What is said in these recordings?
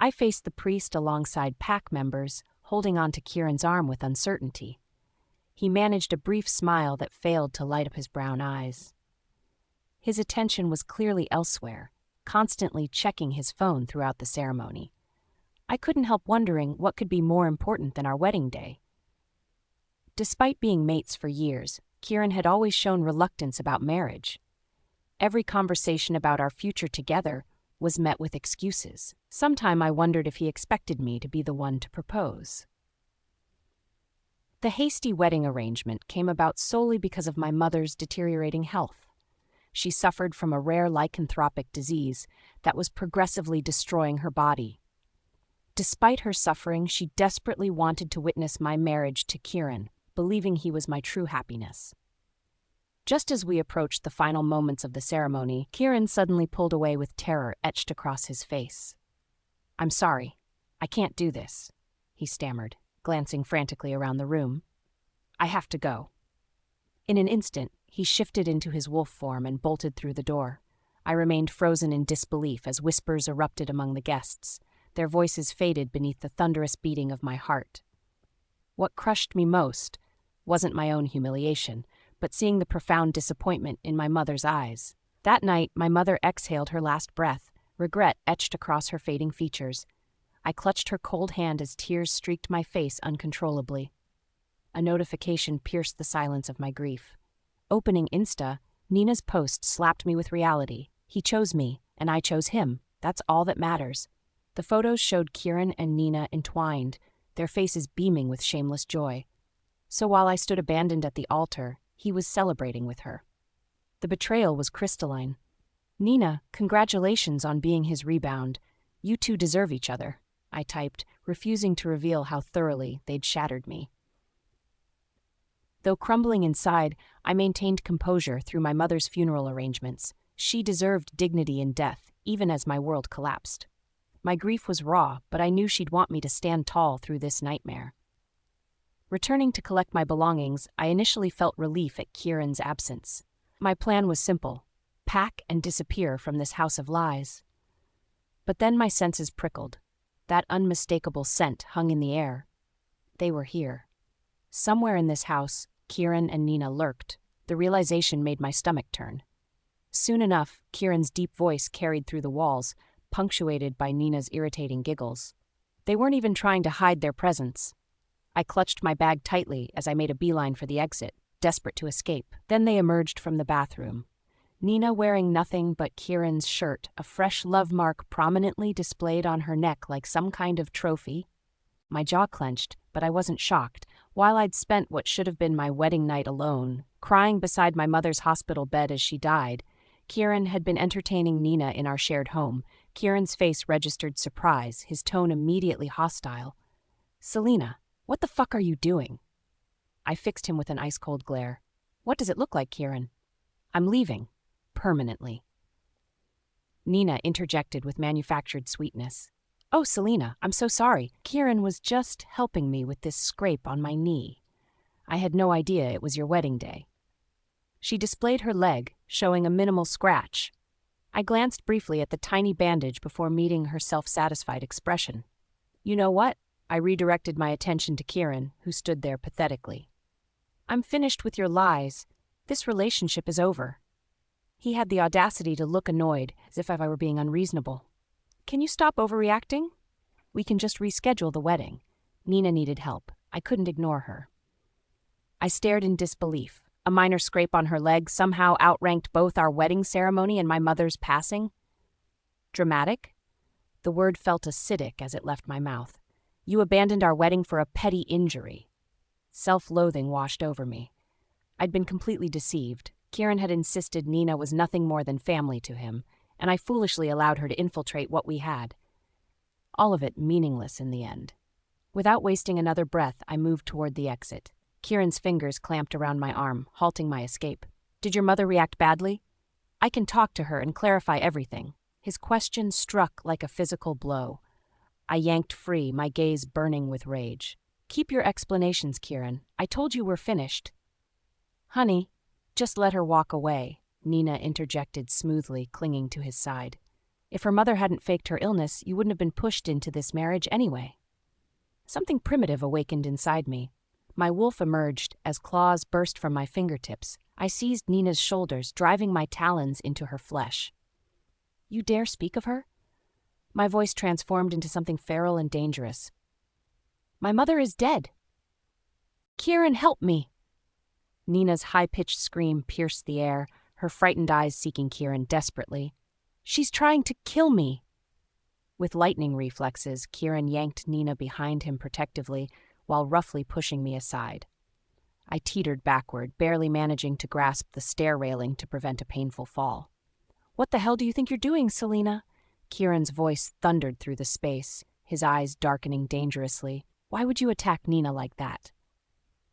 I faced the priest alongside pack members, holding on to Kieran's arm with uncertainty. He managed a brief smile that failed to light up his brown eyes. His attention was clearly elsewhere, constantly checking his phone throughout the ceremony. I couldn't help wondering what could be more important than our wedding day. Despite being mates for years, Kieran had always shown reluctance about marriage. Every conversation about our future together was met with excuses. Sometime I wondered if he expected me to be the one to propose. The hasty wedding arrangement came about solely because of my mother's deteriorating health. She suffered from a rare lycanthropic disease that was progressively destroying her body. Despite her suffering, she desperately wanted to witness my marriage to Kieran, believing he was my true happiness. Just as we approached the final moments of the ceremony, Kieran suddenly pulled away with terror etched across his face. "I'm sorry. I can't do this," he stammered, glancing frantically around the room. "I have to go." In an instant, he shifted into his wolf form and bolted through the door. I remained frozen in disbelief as whispers erupted among the guests. Their voices faded beneath the thunderous beating of my heart. What crushed me most wasn't my own humiliation, but seeing the profound disappointment in my mother's eyes. That night, my mother exhaled her last breath, regret etched across her fading features. I clutched her cold hand as tears streaked my face uncontrollably. A notification pierced the silence of my grief. Opening Insta, Nina's post slapped me with reality. He chose me, and I chose him. That's all that matters. The photos showed Kieran and Nina entwined, their faces beaming with shameless joy. So while I stood abandoned at the altar, he was celebrating with her. The betrayal was crystalline. "Nina, congratulations on being his rebound. You two deserve each other," I typed, refusing to reveal how thoroughly they'd shattered me. Though crumbling inside, I maintained composure through my mother's funeral arrangements. She deserved dignity in death, even as my world collapsed. My grief was raw, but I knew she'd want me to stand tall through this nightmare. Returning to collect my belongings, I initially felt relief at Kieran's absence. My plan was simple: pack and disappear from this house of lies. But then my senses prickled. That unmistakable scent hung in the air. They were here. Somewhere in this house, Kieran and Nina lurked. The realization made my stomach turn. Soon enough, Kieran's deep voice carried through the walls, punctuated by Nina's irritating giggles. They weren't even trying to hide their presence. I clutched my bag tightly as I made a beeline for the exit, desperate to escape. Then they emerged from the bathroom. Nina wearing nothing but Kieran's shirt, a fresh love mark prominently displayed on her neck like some kind of trophy. My jaw clenched, but I wasn't shocked. While I'd spent what should have been my wedding night alone, crying beside my mother's hospital bed as she died, Kieran had been entertaining Nina in our shared home. Kieran's face registered surprise, his tone immediately hostile. "Selena, what the fuck are you doing?" I fixed him with an ice-cold glare. "What does it look like, Kieran?" "I'm leaving. Permanently." Nina interjected with manufactured sweetness. "Oh, Selena, I'm so sorry. Kieran was just helping me with this scrape on my knee. I had no idea it was your wedding day." She displayed her leg, showing a minimal scratch. I glanced briefly at the tiny bandage before meeting her self-satisfied expression. "You know what?" I redirected my attention to Kieran, who stood there pathetically. "I'm finished with your lies. This relationship is over." He had the audacity to look annoyed, as if I were being unreasonable. "Can you stop overreacting? We can just reschedule the wedding." Nina needed help. I couldn't ignore her. I stared in disbelief. A minor scrape on her leg somehow outranked both our wedding ceremony and my mother's passing. Dramatic? The word felt acidic as it left my mouth. You abandoned our wedding for a petty injury. Self-loathing washed over me. I'd been completely deceived. Kieran had insisted Nina was nothing more than family to him, and I foolishly allowed her to infiltrate what we had. All of it meaningless in the end. Without wasting another breath, I moved toward the exit. Kieran's fingers clamped around my arm, halting my escape. "Did your mother react badly?" "I can talk to her and clarify everything." His question struck like a physical blow. I yanked free, my gaze burning with rage. "Keep your explanations, Kieran. I told you we're finished." "Honey, just let her walk away," Nina interjected smoothly, clinging to his side. If her mother hadn't faked her illness, you wouldn't have been pushed into this marriage anyway. Something primitive awakened inside me. My wolf emerged as claws burst from my fingertips. I seized Nina's shoulders, driving my talons into her flesh. You dare speak of her? My voice transformed into something feral and dangerous. My mother is dead. Kieran, help me! Nina's high-pitched scream pierced the air, her frightened eyes seeking Kieran desperately. She's trying to kill me! With lightning reflexes, Kieran yanked Nina behind him protectively while roughly pushing me aside. I teetered backward, barely managing to grasp the stair railing to prevent a painful fall. What the hell do you think you're doing, Selena? Kieran's voice thundered through the space, his eyes darkening dangerously. Why would you attack Nina like that?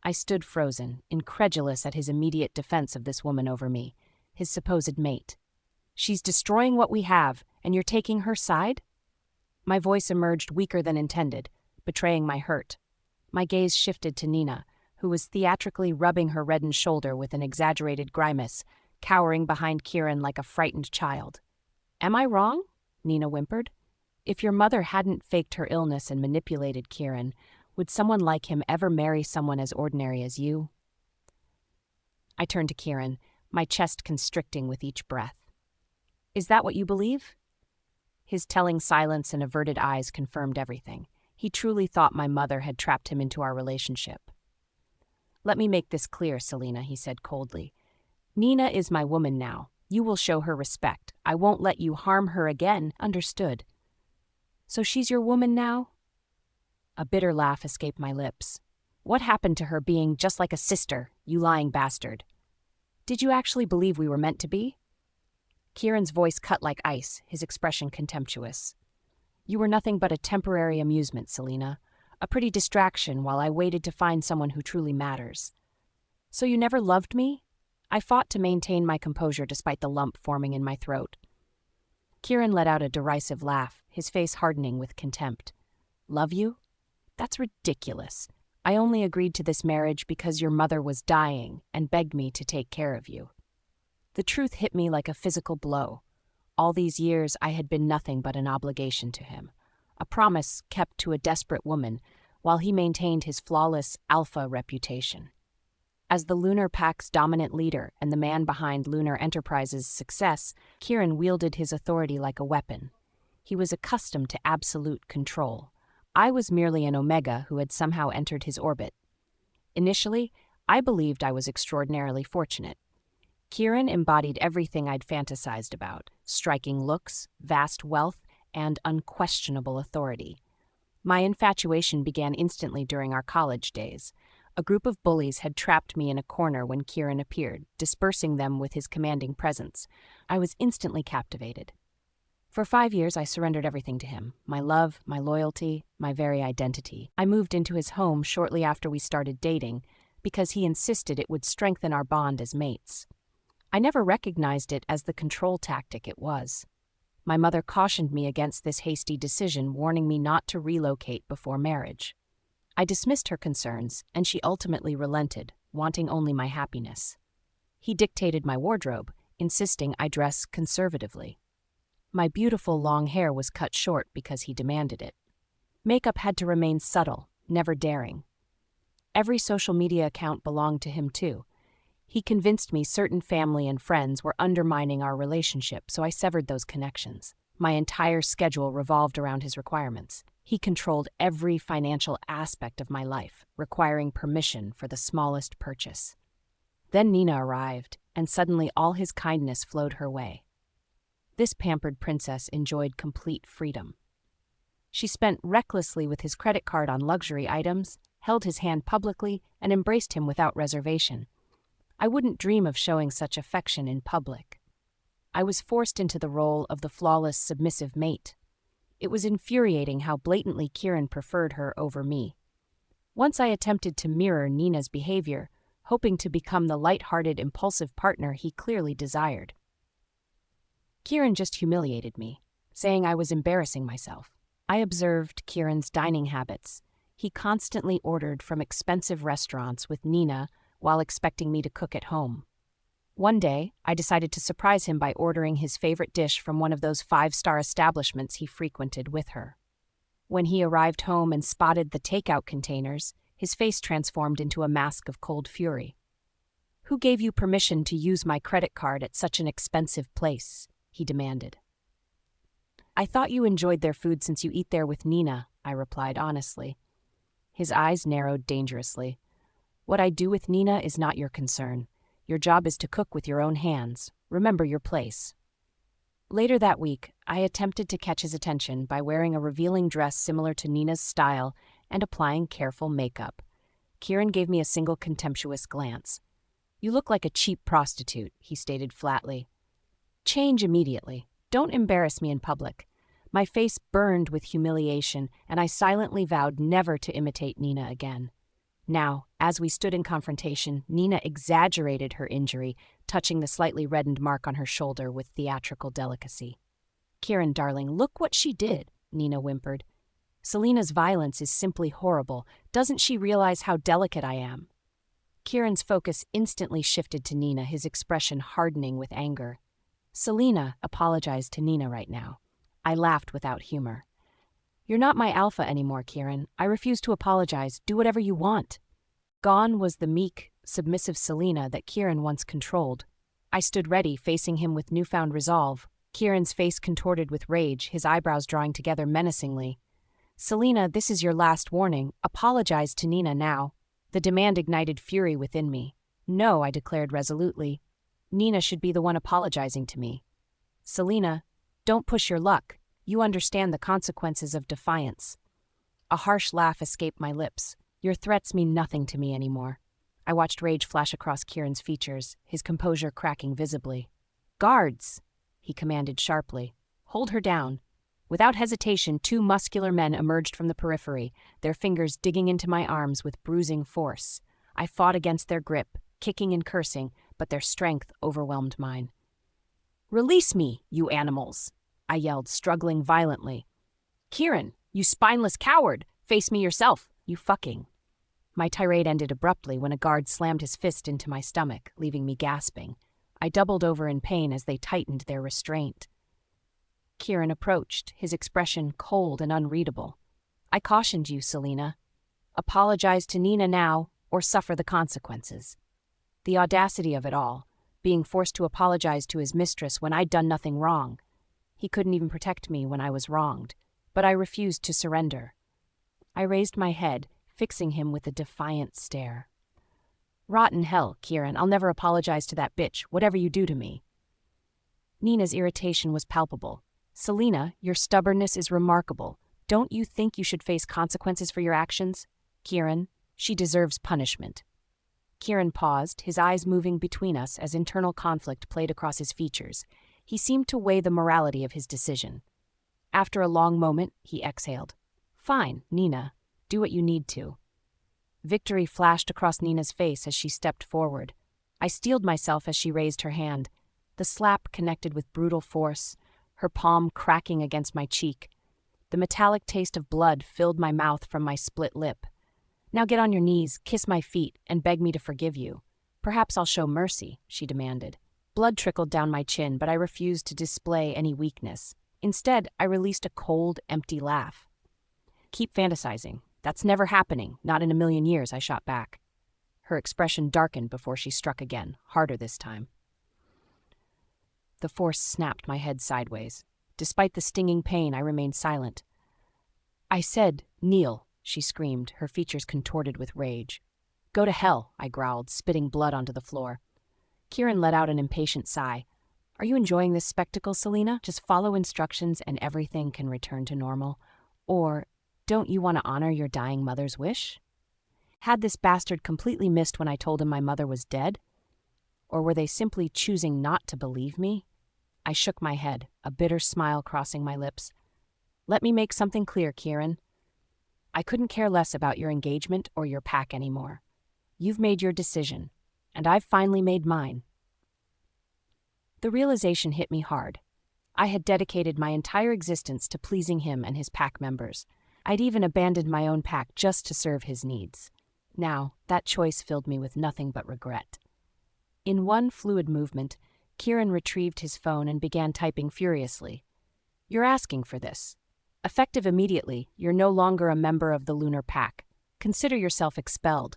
I stood frozen, incredulous at his immediate defense of this woman over me, his supposed mate. She's destroying what we have, and you're taking her side? My voice emerged weaker than intended, betraying my hurt. My gaze shifted to Nina, who was theatrically rubbing her reddened shoulder with an exaggerated grimace, cowering behind Kieran like a frightened child. Am I wrong? Nina whimpered. If your mother hadn't faked her illness and manipulated Kieran, would someone like him ever marry someone as ordinary as you? I turned to Kieran, my chest constricting with each breath. Is that what you believe? His telling silence and averted eyes confirmed everything. He truly thought my mother had trapped him into our relationship. Let me make this clear, Selena, he said coldly. Nina is my woman now. You will show her respect. I won't let you harm her again, understood? So she's your woman now? A bitter laugh escaped my lips. What happened to her being just like a sister, you lying bastard? Did you actually believe we were meant to be? Kieran's voice cut like ice, his expression contemptuous. You were nothing but a temporary amusement, Selena. A pretty distraction while I waited to find someone who truly matters. So you never loved me? I fought to maintain my composure despite the lump forming in my throat. Kieran let out a derisive laugh, his face hardening with contempt. Love you? That's ridiculous. I only agreed to this marriage because your mother was dying and begged me to take care of you. The truth hit me like a physical blow. All these years I had been nothing but an obligation to him, a promise kept to a desperate woman, while he maintained his flawless alpha reputation. As the Lunar Pact's dominant leader and the man behind Lunar Enterprise's success, Kieran wielded his authority like a weapon. He was accustomed to absolute control. I was merely an Omega who had somehow entered his orbit. Initially, I believed I was extraordinarily fortunate. Kieran embodied everything I'd fantasized about: striking looks, vast wealth, and unquestionable authority. My infatuation began instantly during our college days. A group of bullies had trapped me in a corner when Kieran appeared, dispersing them with his commanding presence. I was instantly captivated. For 5 years, I surrendered everything to him: my love, my loyalty, my very identity. I moved into his home shortly after we started dating because he insisted it would strengthen our bond as mates. I never recognized it as the control tactic it was. My mother cautioned me against this hasty decision, warning me not to relocate before marriage. I dismissed her concerns, and she ultimately relented, wanting only my happiness. He dictated my wardrobe, insisting I dress conservatively. My beautiful long hair was cut short because he demanded it. Makeup had to remain subtle, never daring. Every social media account belonged to him too. He convinced me certain family and friends were undermining our relationship, so I severed those connections. My entire schedule revolved around his requirements. He controlled every financial aspect of my life, requiring permission for the smallest purchase. Then Nina arrived, and suddenly all his kindness flowed her way. This pampered princess enjoyed complete freedom. She spent recklessly with his credit card on luxury items, held his hand publicly, and embraced him without reservation. I wouldn't dream of showing such affection in public. I was forced into the role of the flawless, submissive mate. It was infuriating how blatantly Kieran preferred her over me. Once I attempted to mirror Nina's behavior, hoping to become the light-hearted, impulsive partner he clearly desired. Kieran just humiliated me, saying I was embarrassing myself. I observed Kieran's dining habits. He constantly ordered from expensive restaurants with Nina while expecting me to cook at home. One day, I decided to surprise him by ordering his favorite dish from one of those five-star establishments he frequented with her. When he arrived home and spotted the takeout containers, his face transformed into a mask of cold fury. "Who gave you permission to use my credit card at such an expensive place?" he demanded. "I thought you enjoyed their food since you eat there with Nina," I replied honestly. His eyes narrowed dangerously. "What I do with Nina is not your concern. Your job is to cook with your own hands. Remember your place." Later that week, I attempted to catch his attention by wearing a revealing dress similar to Nina's style and applying careful makeup. Kieran gave me a single contemptuous glance. "You look like a cheap prostitute," he stated flatly. "Change immediately. Don't embarrass me in public." My face burned with humiliation, and I silently vowed never to imitate Nina again. Now, as we stood in confrontation, Nina exaggerated her injury, touching the slightly reddened mark on her shoulder with theatrical delicacy. "Kieran, darling, look what she did," Nina whimpered. "Selena's violence is simply horrible. Doesn't she realize how delicate I am?" Kieran's focus instantly shifted to Nina, his expression hardening with anger. "Selena apologized to Nina right now." I laughed without humor. "You're not my alpha anymore, Kieran. I refuse to apologize. Do whatever you want." Gone was the meek, submissive Selena that Kieran once controlled. I stood ready, facing him with newfound resolve. Kieran's face contorted with rage, his eyebrows drawing together menacingly. "Selena, this is your last warning. Apologize to Nina now." The demand ignited fury within me. "No," I declared resolutely. "Nina should be the one apologizing to me." "Selena, don't push your luck. You understand the consequences of defiance." A harsh laugh escaped my lips. "Your threats mean nothing to me anymore." I watched rage flash across Kieran's features, his composure cracking visibly. "Guards!" he commanded sharply. "Hold her down." Without hesitation, two muscular men emerged from the periphery, their fingers digging into my arms with bruising force. I fought against their grip, kicking and cursing, but their strength overwhelmed mine. "Release me, you animals!" I yelled, struggling violently. "Kieran, you spineless coward! Face me yourself, you fucking..." My tirade ended abruptly when a guard slammed his fist into my stomach, leaving me gasping. I doubled over in pain as they tightened their restraint. Kieran approached, his expression cold and unreadable. "I cautioned you, Selena. Apologize to Nina now, or suffer the consequences." The audacity of it all, being forced to apologize to his mistress when I'd done nothing wrong. He couldn't even protect me when I was wronged, but I refused to surrender. I raised my head, fixing him with a defiant stare. "Rotten hell, Kieran, I'll never apologize to that bitch, whatever you do to me." Nina's irritation was palpable. "Selena, your stubbornness is remarkable. Don't you think you should face consequences for your actions? Kieran, she deserves punishment." Kieran paused, his eyes moving between us as internal conflict played across his features. He seemed to weigh the morality of his decision. After a long moment, he exhaled. "Fine, Nina. Do what you need to." Victory flashed across Nina's face as she stepped forward. I steeled myself as she raised her hand. The slap connected with brutal force, her palm cracking against my cheek. The metallic taste of blood filled my mouth from my split lip. "Now get on your knees, kiss my feet, and beg me to forgive you. Perhaps I'll show mercy," she demanded. Blood trickled down my chin, but I refused to display any weakness. Instead, I released a cold, empty laugh. "Keep fantasizing. That's never happening, not in a million years," I shot back. Her expression darkened before she struck again, harder this time. The force snapped my head sideways. Despite the stinging pain, I remained silent. "I said, kneel," she screamed, her features contorted with rage. "Go to hell," I growled, spitting blood onto the floor. Kieran let out an impatient sigh. "Are you enjoying this spectacle, Selena? Just follow instructions and everything can return to normal. Or, don't you want to honor your dying mother's wish?" Had this bastard completely missed when I told him my mother was dead? Or were they simply choosing not to believe me? I shook my head, a bitter smile crossing my lips. "Let me make something clear, Kieran. I couldn't care less about your engagement or your pack anymore. You've made your decision, and I've finally made mine." The realization hit me hard. I had dedicated my entire existence to pleasing him and his pack members. I'd even abandoned my own pack just to serve his needs. Now, that choice filled me with nothing but regret. In one fluid movement, Kieran retrieved his phone and began typing furiously. "You're asking for this. Effective immediately, you're no longer a member of the Lunar Pack. Consider yourself expelled."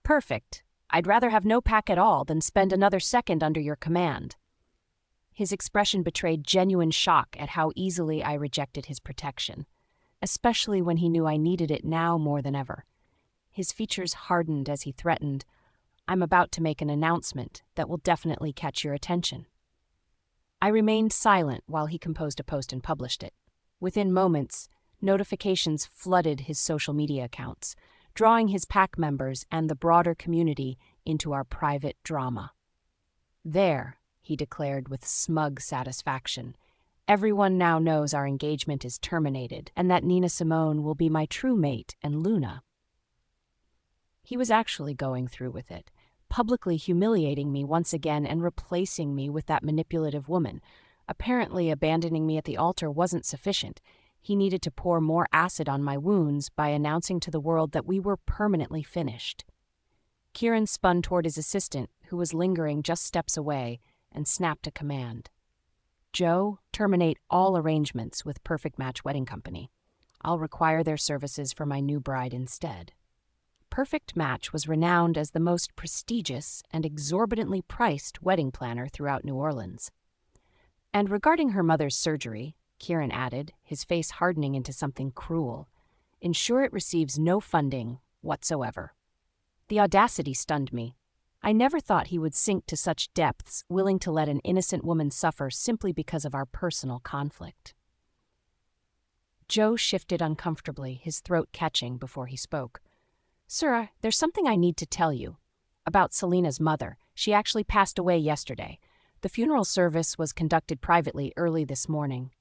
"Perfect. I'd rather have no pack at all than spend another second under your command." His expression betrayed genuine shock at how easily I rejected his protection, especially when he knew I needed it now more than ever. His features hardened as he threatened, "I'm about to make an announcement that will definitely catch your attention." I remained silent while he composed a post and published it. Within moments, notifications flooded his social media accounts, drawing his pack members and the broader community into our private drama. "There," he declared with smug satisfaction, "everyone now knows our engagement is terminated and that Nina Simone will be my true mate and Luna." He was actually going through with it, publicly humiliating me once again and replacing me with that manipulative woman. Apparently, abandoning me at the altar wasn't sufficient. He needed to pour more acid on my wounds by announcing to the world that we were permanently finished. Kieran spun toward his assistant, who was lingering just steps away, and snapped a command. "Joe, terminate all arrangements with Perfect Match Wedding Company. I'll require their services for my new bride instead." Perfect Match was renowned as the most prestigious and exorbitantly priced wedding planner throughout New Orleans. "And regarding her mother's surgery," Kieran added, his face hardening into something cruel, "ensure it receives no funding whatsoever." The audacity stunned me. I never thought he would sink to such depths, willing to let an innocent woman suffer simply because of our personal conflict. Joe shifted uncomfortably, his throat catching before he spoke. "Sir, there's something I need to tell you. About Selena's mother. She actually passed away yesterday. The funeral service was conducted privately early this morning."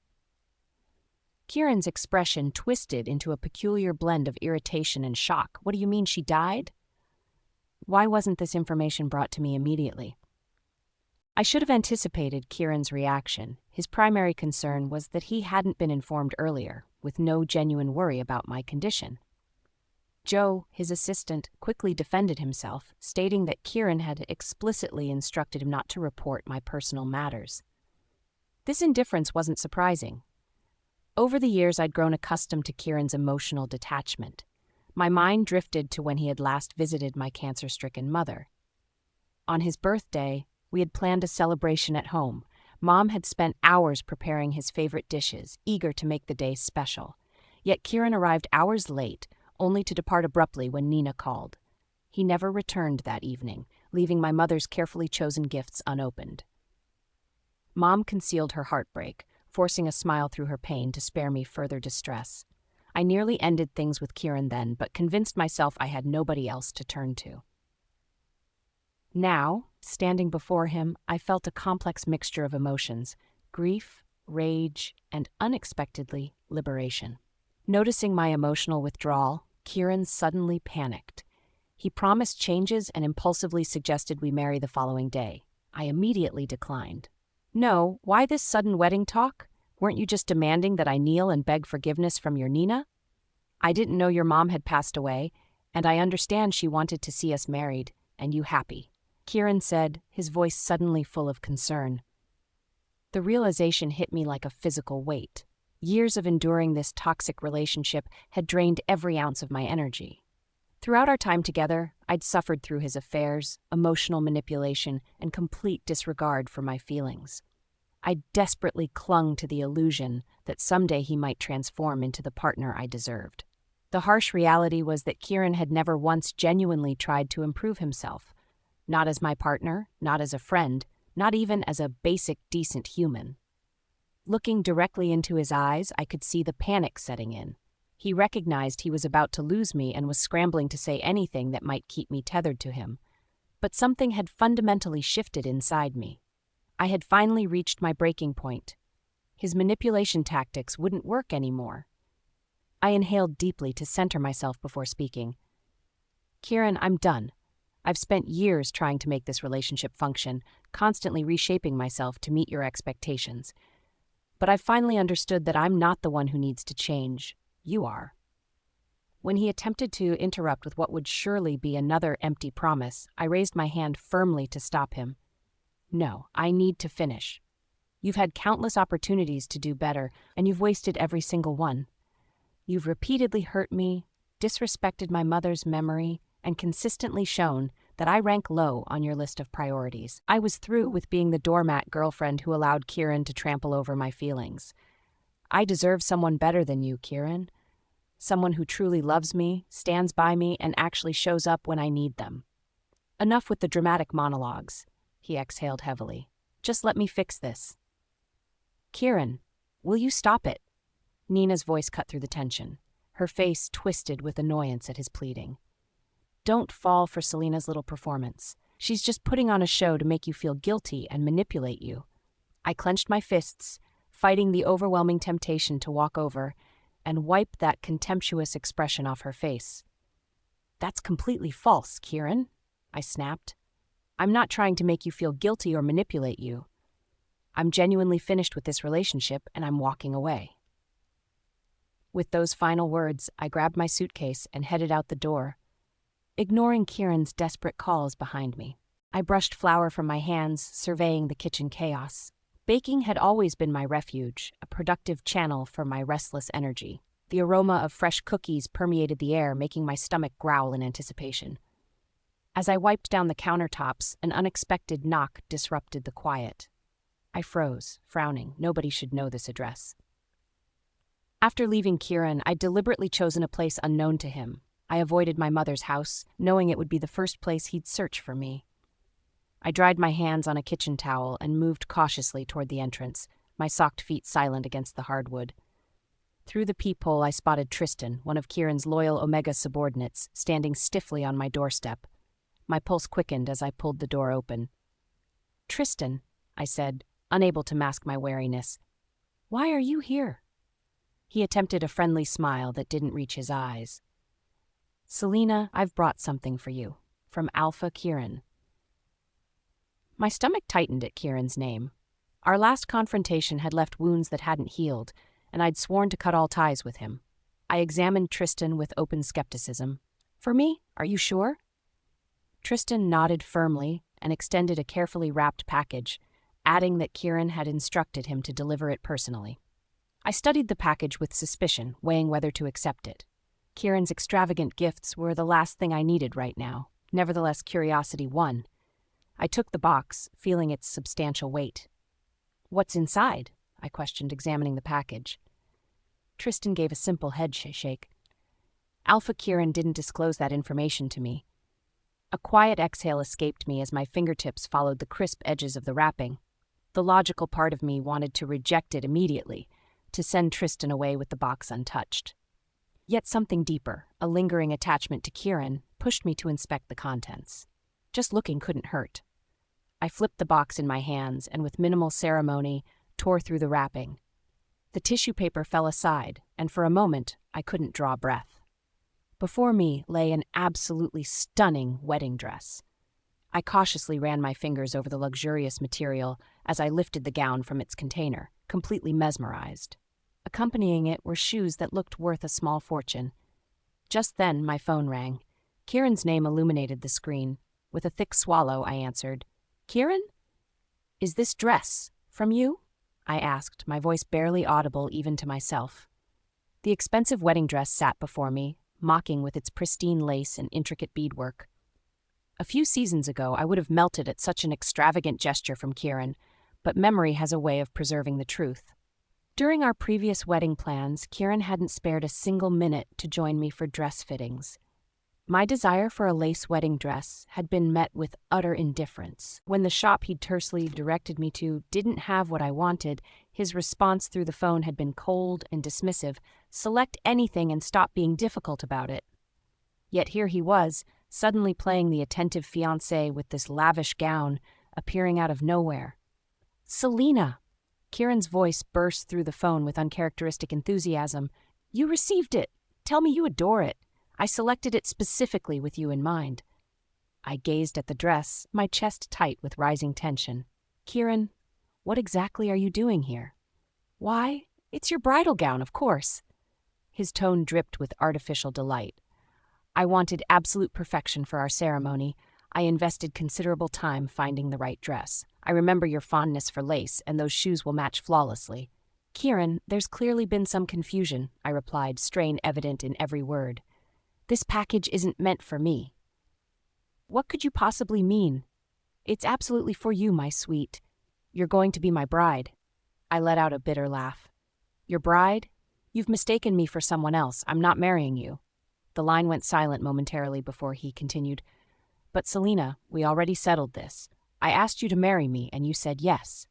Kieran's expression twisted into a peculiar blend of irritation and shock. "What do you mean she died?" Why wasn't this information brought to me immediately? I should have anticipated Kieran's reaction. His primary concern was that he hadn't been informed earlier, with no genuine worry about my condition. Joe, his assistant, quickly defended himself, stating that Kieran had explicitly instructed him not to report my personal matters. This indifference wasn't surprising. Over the years, I'd grown accustomed to Kieran's emotional detachment. My mind drifted to when he had last visited my cancer-stricken mother. On his birthday, we had planned a celebration at home. Mom had spent hours preparing his favorite dishes, eager to make the day special. Yet Kieran arrived hours late, only to depart abruptly when Nina called. He never returned that evening, leaving my mother's carefully chosen gifts unopened. Mom concealed her heartbreak, forcing a smile through her pain to spare me further distress. I nearly ended things with Kieran then, but convinced myself I had nobody else to turn to. Now, standing before him, I felt a complex mixture of emotions: grief, rage, and unexpectedly, liberation. Noticing my emotional withdrawal, Kieran suddenly panicked. He promised changes and impulsively suggested we marry the following day. I immediately declined. "No, why this sudden wedding talk? Weren't you just demanding that I kneel and beg forgiveness from your Nina? I didn't know your mom had passed away, and I understand she wanted to see us married, and you happy," Kieran said, his voice suddenly full of concern. The realization hit me like a physical weight. Years of enduring this toxic relationship had drained every ounce of my energy. Throughout our time together, I'd suffered through his affairs, emotional manipulation, and complete disregard for my feelings. I desperately clung to the illusion that someday he might transform into the partner I deserved. The harsh reality was that Kieran had never once genuinely tried to improve himself. Not as my partner, not as a friend, not even as a basic, decent human. Looking directly into his eyes, I could see the panic setting in. He recognized he was about to lose me and was scrambling to say anything that might keep me tethered to him. But something had fundamentally shifted inside me. I had finally reached my breaking point. His manipulation tactics wouldn't work anymore. I inhaled deeply to center myself before speaking. "Kieran, I'm done. I've spent years trying to make this relationship function, constantly reshaping myself to meet your expectations. But I've finally understood that I'm not the one who needs to change. You are." When he attempted to interrupt with what would surely be another empty promise, I raised my hand firmly to stop him. No, I need to finish. You've had countless opportunities to do better, and you've wasted every single one. You've repeatedly hurt me, disrespected my mother's memory, and consistently shown that I rank low on your list of priorities. I was through with being the doormat girlfriend who allowed Kieran to trample over my feelings. I deserve someone better than you, Kieran. Someone who truly loves me, stands by me, and actually shows up when I need them. Enough with the dramatic monologues, he exhaled heavily. Just let me fix this. Kieran, will you stop it? Nina's voice cut through the tension, her face twisted with annoyance at his pleading. Don't fall for Selena's little performance. She's just putting on a show to make you feel guilty and manipulate you. I clenched my fists, fighting the overwhelming temptation to walk over and wipe that contemptuous expression off her face. That's completely false, Kieran, I snapped. I'm not trying to make you feel guilty or manipulate you. I'm genuinely finished with this relationship and I'm walking away. With those final words, I grabbed my suitcase and headed out the door, ignoring Kieran's desperate calls behind me. I brushed flour from my hands, surveying the kitchen chaos. Baking had always been my refuge, a productive channel for my restless energy. The aroma of fresh cookies permeated the air, making my stomach growl in anticipation. As I wiped down the countertops, an unexpected knock disrupted the quiet. I froze, frowning. Nobody should know this address. After leaving Kieran, I'd deliberately chosen a place unknown to him. I avoided my mother's house, knowing it would be the first place he'd search for me. I dried my hands on a kitchen towel and moved cautiously toward the entrance, my socked feet silent against the hardwood. Through the peephole, I spotted Tristan, one of Kieran's loyal Omega subordinates, standing stiffly on my doorstep. My pulse quickened as I pulled the door open. Tristan, I said, unable to mask my wariness. Why are you here? He attempted a friendly smile that didn't reach his eyes. Selena, I've brought something for you. From Alpha Kieran. My stomach tightened at Kieran's name. Our last confrontation had left wounds that hadn't healed, and I'd sworn to cut all ties with him. I examined Tristan with open skepticism. For me? Are you sure? Tristan nodded firmly and extended a carefully wrapped package, adding that Kieran had instructed him to deliver it personally. I studied the package with suspicion, weighing whether to accept it. Kieran's extravagant gifts were the last thing I needed right now. Nevertheless, curiosity won. I took the box, feeling its substantial weight. What's inside? I questioned, examining the package. Tristan gave a simple head shake. Alpha Kieran didn't disclose that information to me. A quiet exhale escaped me as my fingertips followed the crisp edges of the wrapping. The logical part of me wanted to reject it immediately, to send Tristan away with the box untouched. Yet something deeper, a lingering attachment to Kieran, pushed me to inspect the contents. Just looking couldn't hurt. I flipped the box in my hands and with minimal ceremony tore through the wrapping. The tissue paper fell aside, and for a moment I couldn't draw breath. Before me lay an absolutely stunning wedding dress. I cautiously ran my fingers over the luxurious material as I lifted the gown from its container, completely mesmerized. Accompanying it were shoes that looked worth a small fortune. Just then, my phone rang. Kieran's name illuminated the screen. With a thick swallow, I answered. Kieran? Is this dress from you? I asked, my voice barely audible even to myself. The expensive wedding dress sat before me, mocking with its pristine lace and intricate beadwork. A few seasons ago, I would have melted at such an extravagant gesture from Kieran, but memory has a way of preserving the truth. During our previous wedding plans, Kieran hadn't spared a single minute to join me for dress fittings. My desire for a lace wedding dress had been met with utter indifference. When the shop he'd tersely directed me to didn't have what I wanted, his response through the phone had been cold and dismissive. Select anything and stop being difficult about it. Yet here he was, suddenly playing the attentive fiancé with this lavish gown, appearing out of nowhere. Selena! Kieran's voice burst through the phone with uncharacteristic enthusiasm. You received it! Tell me you adore it! I selected it specifically with you in mind. I gazed at the dress, my chest tight with rising tension. Kieran, what exactly are you doing here? Why, it's your bridal gown, of course. His tone dripped with artificial delight. I wanted absolute perfection for our ceremony. I invested considerable time finding the right dress. I remember your fondness for lace, and those shoes will match flawlessly. Kieran, there's clearly been some confusion, I replied, strain evident in every word. This package isn't meant for me. What could you possibly mean? It's absolutely for you, my sweet. You're going to be my bride. I let out a bitter laugh. Your bride? You've mistaken me for someone else. I'm not marrying you. The line went silent momentarily before he continued. But Selina, we already settled this. I asked you to marry me, and you said yes.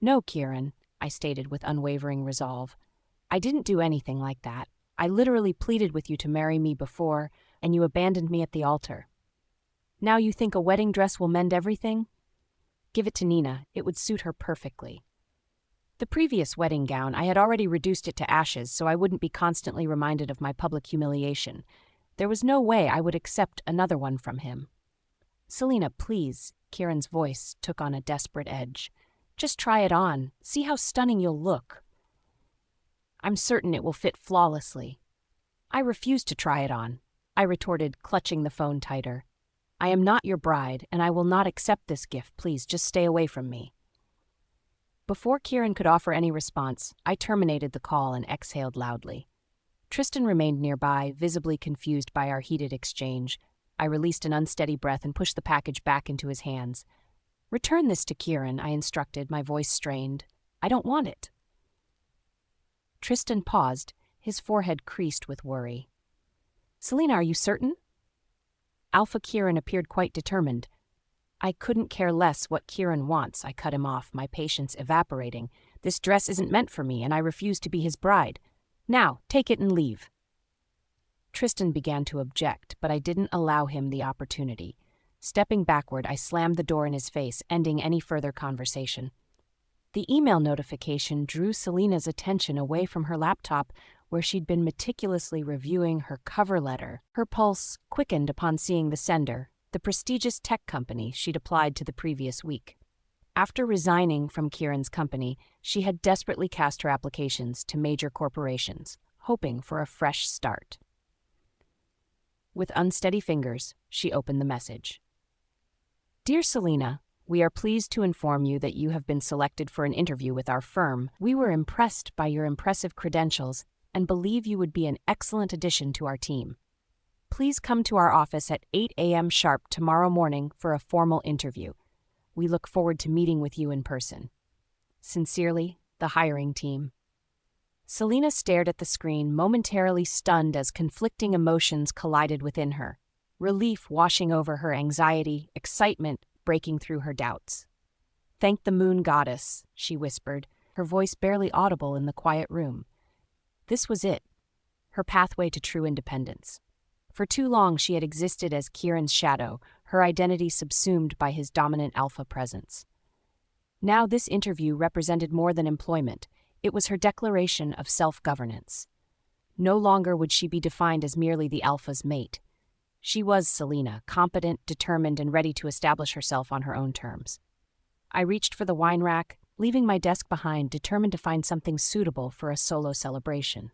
No, Kieran, I stated with unwavering resolve. I didn't do anything like that. I literally pleaded with you to marry me before, and you abandoned me at the altar. Now you think a wedding dress will mend everything? Give it to Nina. It would suit her perfectly. The previous wedding gown, I had already reduced it to ashes so I wouldn't be constantly reminded of my public humiliation. There was no way I would accept another one from him. Selina, please, Kieran's voice took on a desperate edge. Just try it on. See how stunning you'll look. I'm certain it will fit flawlessly. I refuse to try it on, I retorted, clutching the phone tighter. I am not your bride, and I will not accept this gift. Please, just stay away from me. Before Kieran could offer any response, I terminated the call and exhaled loudly. Tristan remained nearby, visibly confused by our heated exchange. I released an unsteady breath and pushed the package back into his hands. Return this to Kieran, I instructed, my voice strained. I don't want it. Tristan paused, his forehead creased with worry. Selina, are you certain? Alpha Kieran appeared quite determined. I couldn't care less what Kieran wants, I cut him off, my patience evaporating. This dress isn't meant for me, and I refuse to be his bride. Now, take it and leave. Tristan began to object, but I didn't allow him the opportunity. Stepping backward, I slammed the door in his face, ending any further conversation. The email notification drew Selina's attention away from her laptop, where she'd been meticulously reviewing her cover letter. Her pulse quickened upon seeing the sender, the prestigious tech company she'd applied to the previous week. After resigning from Kieran's company, she had desperately cast her applications to major corporations, hoping for a fresh start. With unsteady fingers, she opened the message. Dear Selina, we are pleased to inform you that you have been selected for an interview with our firm. We were impressed by your impressive credentials and believe you would be an excellent addition to our team. Please come to our office at 8 a.m. sharp tomorrow morning for a formal interview. We look forward to meeting with you in person. Sincerely, the hiring team. Selina stared at the screen, momentarily stunned as conflicting emotions collided within her. Relief washing over her anxiety, excitement breaking through her doubts. Thank the moon goddess, she whispered, her voice barely audible in the quiet room. This was it, her pathway to true independence. For too long she had existed as Kieran's shadow, her identity subsumed by his dominant alpha presence. Now this interview represented more than employment. It was her declaration of self-governance. No longer would she be defined as merely the alpha's mate. She was Selina, competent, determined, and ready to establish herself on her own terms. I reached for the wine rack, leaving my desk behind, determined to find something suitable for a solo celebration.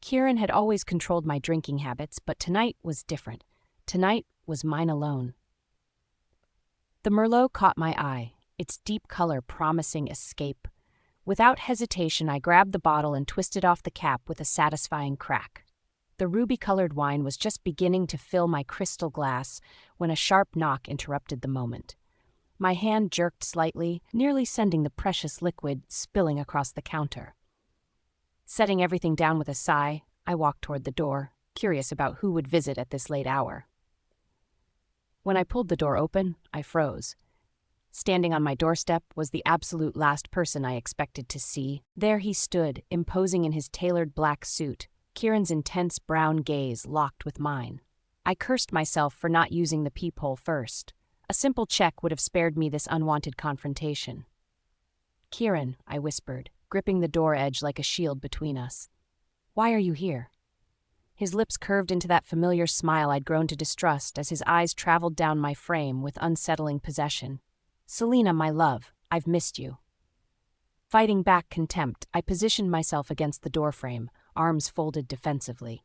Kieran had always controlled my drinking habits, but tonight was different. Tonight was mine alone. The Merlot caught my eye, its deep color promising escape. Without hesitation, I grabbed the bottle and twisted off the cap with a satisfying crack. The ruby-colored wine was just beginning to fill my crystal glass when a sharp knock interrupted the moment. My hand jerked slightly, nearly sending the precious liquid spilling across the counter. Setting everything down with a sigh, I walked toward the door, curious about who would visit at this late hour. When I pulled the door open, I froze. Standing on my doorstep was the absolute last person I expected to see. There he stood, imposing in his tailored black suit, Kieran's intense brown gaze locked with mine. I cursed myself for not using the peephole first. A simple check would have spared me this unwanted confrontation. Kieran, I whispered, gripping the door edge like a shield between us. Why are you here? His lips curved into that familiar smile I'd grown to distrust as his eyes traveled down my frame with unsettling possession. Selina, my love, I've missed you. Fighting back contempt, I positioned myself against the doorframe, arms folded defensively.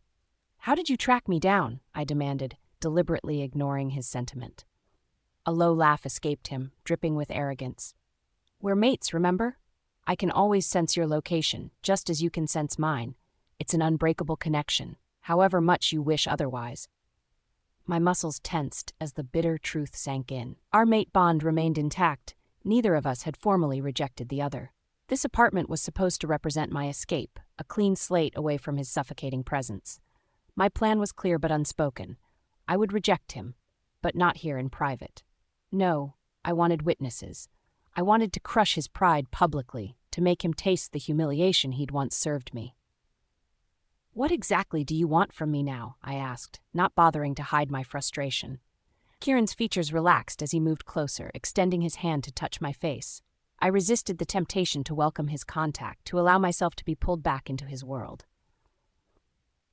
"How did you track me down?" I demanded, deliberately ignoring his sentiment. A low laugh escaped him, dripping with arrogance. "We're mates, remember? I can always sense your location, just as you can sense mine. It's an unbreakable connection, however much you wish otherwise." My muscles tensed as the bitter truth sank in. Our mate bond remained intact. Neither of us had formally rejected the other. This apartment was supposed to represent my escape, a clean slate away from his suffocating presence. My plan was clear but unspoken. I would reject him, but not here in private. No, I wanted witnesses. I wanted to crush his pride publicly, to make him taste the humiliation he'd once served me. "What exactly do you want from me now?" I asked, not bothering to hide my frustration. Kieran's features relaxed as he moved closer, extending his hand to touch my face. I resisted the temptation to welcome his contact, to allow myself to be pulled back into his world.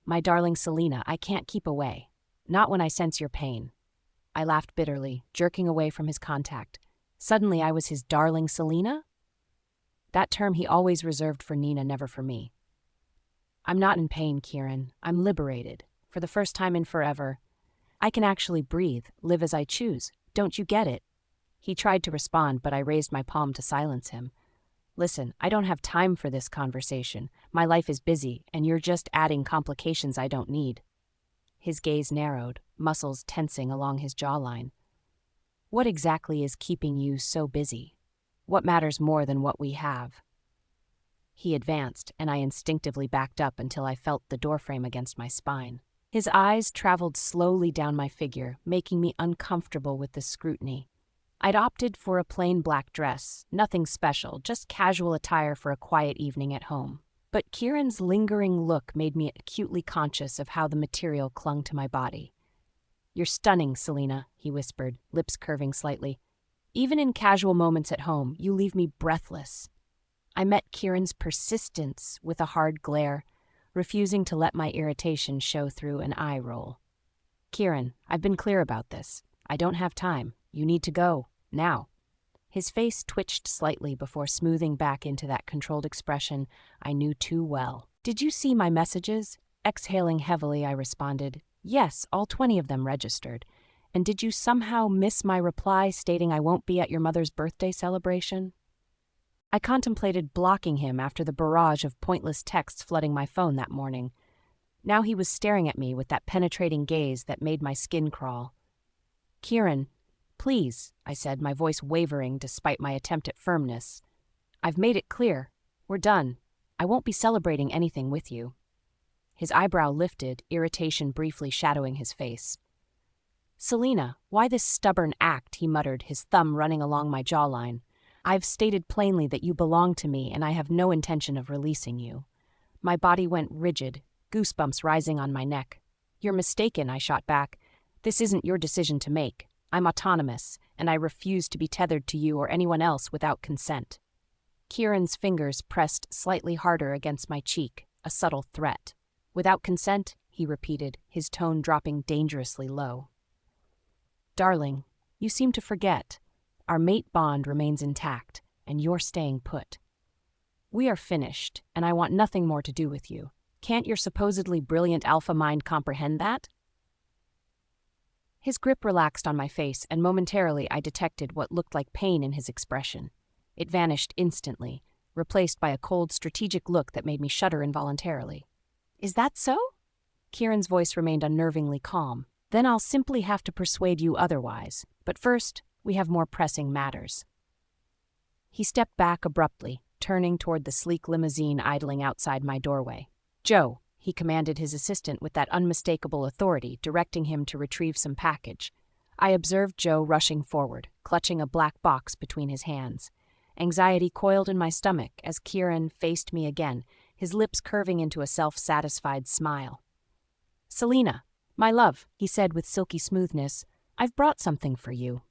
"My darling Selena, I can't keep away. Not when I sense your pain." I laughed bitterly, jerking away from his contact. Suddenly I was his darling Selena? That term he always reserved for Nina, never for me. "I'm not in pain, Kieran. I'm liberated. For the first time in forever. I can actually breathe, live as I choose. Don't you get it?" He tried to respond, but I raised my palm to silence him. "Listen, I don't have time for this conversation. My life is busy, and you're just adding complications I don't need." His gaze narrowed, muscles tensing along his jawline. "What exactly is keeping you so busy? What matters more than what we have?" He advanced, and I instinctively backed up until I felt the doorframe against my spine. His eyes traveled slowly down my figure, making me uncomfortable with the scrutiny. I'd opted for a plain black dress, nothing special, just casual attire for a quiet evening at home. But Kieran's lingering look made me acutely conscious of how the material clung to my body. "You're stunning, Selena," he whispered, lips curving slightly. "Even in casual moments at home, you leave me breathless." I met Kieran's persistence with a hard glare, refusing to let my irritation show through an eye roll. "Kieran, I've been clear about this. I don't have time. You need to go. Now." His face twitched slightly before smoothing back into that controlled expression I knew too well. "Did you see my messages?" Exhaling heavily, I responded, "Yes, all 20 of them registered. And did you somehow miss my reply stating I won't be at your mother's birthday celebration?" I contemplated blocking him after the barrage of pointless texts flooding my phone that morning. Now he was staring at me with that penetrating gaze that made my skin crawl. "Kieran, please," I said, my voice wavering despite my attempt at firmness. "I've made it clear. We're done. I won't be celebrating anything with you." His eyebrow lifted, irritation briefly shadowing his face. "Selena, why this stubborn act?" he muttered, his thumb running along my jawline. "I've stated plainly that you belong to me, and I have no intention of releasing you." My body went rigid, goosebumps rising on my neck. "You're mistaken," I shot back. "This isn't your decision to make. I'm autonomous, and I refuse to be tethered to you or anyone else without consent." Kieran's fingers pressed slightly harder against my cheek, a subtle threat. "Without consent?" he repeated, his tone dropping dangerously low. "Darling, you seem to forget. Our mate bond remains intact, and you're staying put. We are finished, and I want nothing more to do with you. Can't your supposedly brilliant alpha mind comprehend that?" His grip relaxed on my face, and momentarily I detected what looked like pain in his expression. It vanished instantly, replaced by a cold, strategic look that made me shudder involuntarily. "Is that so?" Kieran's voice remained unnervingly calm. "Then I'll simply have to persuade you otherwise. But first, we have more pressing matters." He stepped back abruptly, turning toward the sleek limousine idling outside my doorway. "Joe," he commanded his assistant with that unmistakable authority, directing him to retrieve some package. I observed Joe rushing forward, clutching a black box between his hands. Anxiety coiled in my stomach as Kieran faced me again, his lips curving into a self-satisfied smile. "Selena, my love," he said with silky smoothness, "I've brought something for you."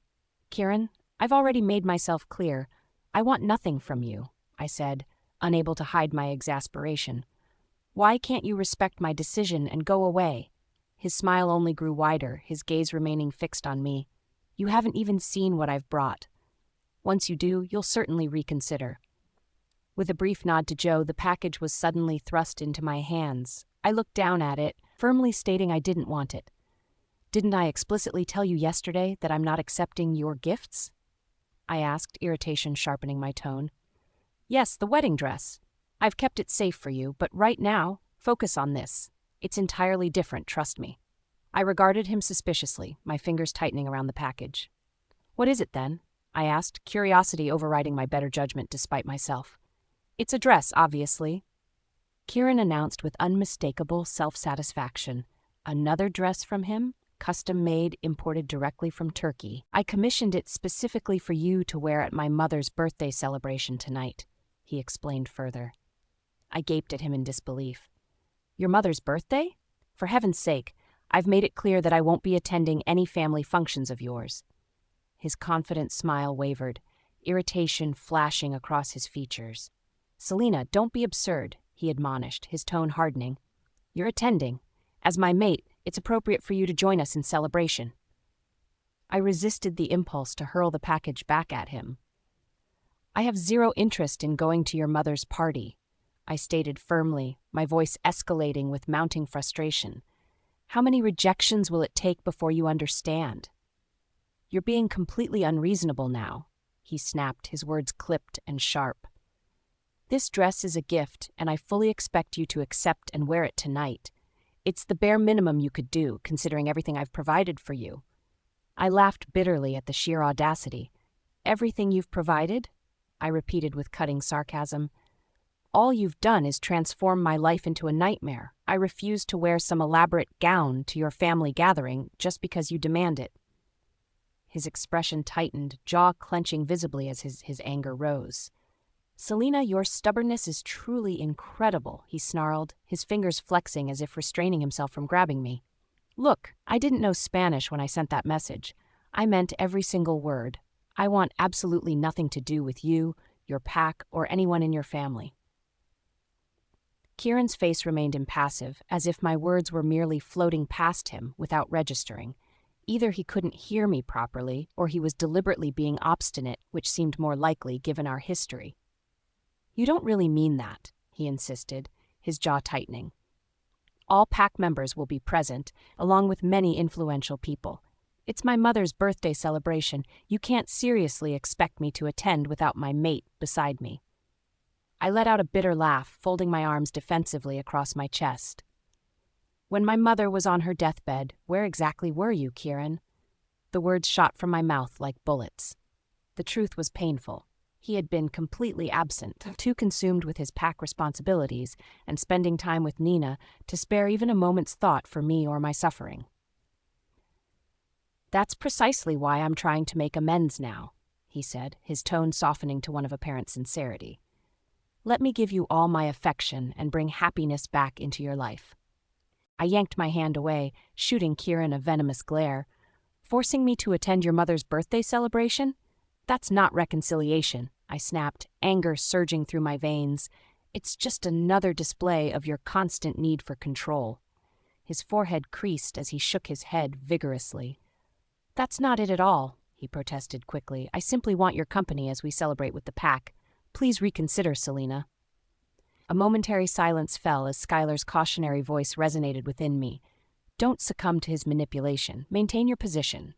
"Kieran, I've already made myself clear. I want nothing from you," I said, unable to hide my exasperation. "Why can't you respect my decision and go away?" His smile only grew wider, his gaze remaining fixed on me. "You haven't even seen what I've brought. Once you do, you'll certainly reconsider." With a brief nod to Joe, the package was suddenly thrust into my hands. I looked down at it, firmly stating I didn't want it. "Didn't I explicitly tell you yesterday that I'm not accepting your gifts?" I asked, irritation sharpening my tone. "Yes, the wedding dress. I've kept it safe for you, but right now, focus on this. It's entirely different, trust me." I regarded him suspiciously, my fingers tightening around the package. "What is it, then?" I asked, curiosity overriding my better judgment despite myself. "It's a dress, obviously," Kieran announced with unmistakable self-satisfaction. "Another dress from him? Custom-made, imported directly from Turkey. I commissioned it specifically for you to wear at my mother's birthday celebration tonight," he explained further. I gaped at him in disbelief. "Your mother's birthday? For heaven's sake, I've made it clear that I won't be attending any family functions of yours." His confident smile wavered, irritation flashing across his features. "Selena, don't be absurd," he admonished, his tone hardening. "You're attending. As my mate, it's appropriate for you to join us in celebration." I resisted the impulse to hurl the package back at him. "I have zero interest in going to your mother's party," I stated firmly, my voice escalating with mounting frustration. "How many rejections will it take before you understand?" "You're being completely unreasonable now," he snapped, his words clipped and sharp. "This dress is a gift, and I fully expect you to accept and wear it tonight. It's the bare minimum you could do, considering everything I've provided for you." I laughed bitterly at the sheer audacity. "Everything you've provided?" I repeated with cutting sarcasm. "All you've done is transform my life into a nightmare. I refuse to wear some elaborate gown to your family gathering just because you demand it." His expression tightened, jaw clenching visibly as his anger rose. "Selena, your stubbornness is truly incredible," he snarled, his fingers flexing as if restraining himself from grabbing me. "Look, I didn't know Spanish when I sent that message. I meant every single word. I want absolutely nothing to do with you, your pack, or anyone in your family." Kieran's face remained impassive, as if my words were merely floating past him without registering. Either he couldn't hear me properly, or he was deliberately being obstinate, which seemed more likely given our history. "You don't really mean that," he insisted, his jaw tightening. "All pack members will be present, along with many influential people. It's my mother's birthday celebration. You can't seriously expect me to attend without my mate beside me." I let out a bitter laugh, folding my arms defensively across my chest. "When my mother was on her deathbed, where exactly were you, Kieran?" The words shot from my mouth like bullets. The truth was painful. He had been completely absent, too consumed with his pack responsibilities and spending time with Nina to spare even a moment's thought for me or my suffering. "That's precisely why I'm trying to make amends now," he said, his tone softening to one of apparent sincerity. "Let me give you all my affection and bring happiness back into your life." I yanked my hand away, shooting Kieran a venomous glare. "Forcing me to attend your mother's birthday celebration? That's not reconciliation," I snapped, anger surging through my veins. "It's just another display of your constant need for control." His forehead creased as he shook his head vigorously. "That's not it at all," he protested quickly. "I simply want your company as we celebrate with the pack. Please reconsider, Selena." A momentary silence fell as Skylar's cautionary voice resonated within me. "Don't succumb to his manipulation. Maintain your position."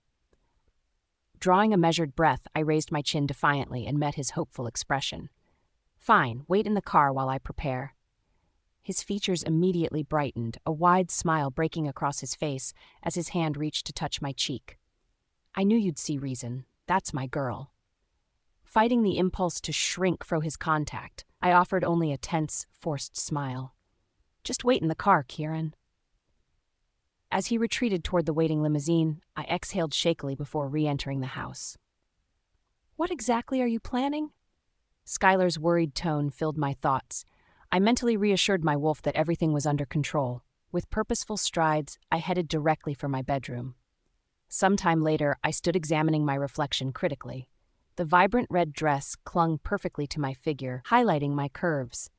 Drawing a measured breath, I raised my chin defiantly and met his hopeful expression. "Fine, wait in the car while I prepare." His features immediately brightened, a wide smile breaking across his face as his hand reached to touch my cheek. "I knew you'd see reason. That's my girl." Fighting the impulse to shrink from his contact, I offered only a tense, forced smile. "Just wait in the car, Kieran." As he retreated toward the waiting limousine, I exhaled shakily before re-entering the house. "What exactly are you planning?" Skylar's worried tone filled my thoughts. I mentally reassured my wolf that everything was under control. With purposeful strides, I headed directly for my bedroom. Sometime later, I stood examining my reflection critically. The vibrant red dress clung perfectly to my figure, highlighting my curves.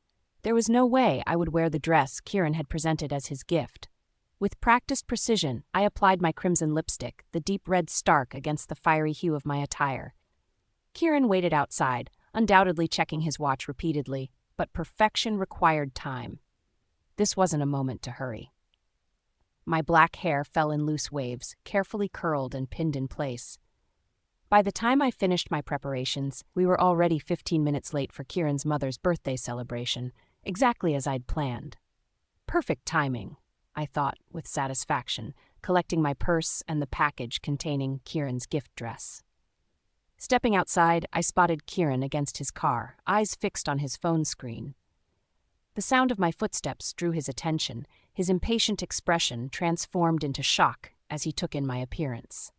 There was no way I would wear the dress Kieran had presented as his gift. With practiced precision, I applied my crimson lipstick, the deep red stark against the fiery hue of my attire. Kieran waited outside, undoubtedly checking his watch repeatedly, but perfection required time. This wasn't a moment to hurry. My black hair fell in loose waves, carefully curled and pinned in place. By the time I finished my preparations, we were already 15 minutes late for Kieran's mother's birthday celebration, exactly as I'd planned. Perfect timing, I thought with satisfaction, collecting my purse and the package containing Kieran's gift dress. Stepping outside, I spotted Kieran against his car, eyes fixed on his phone screen. The sound of my footsteps drew his attention, his impatient expression transformed into shock as he took in my appearance.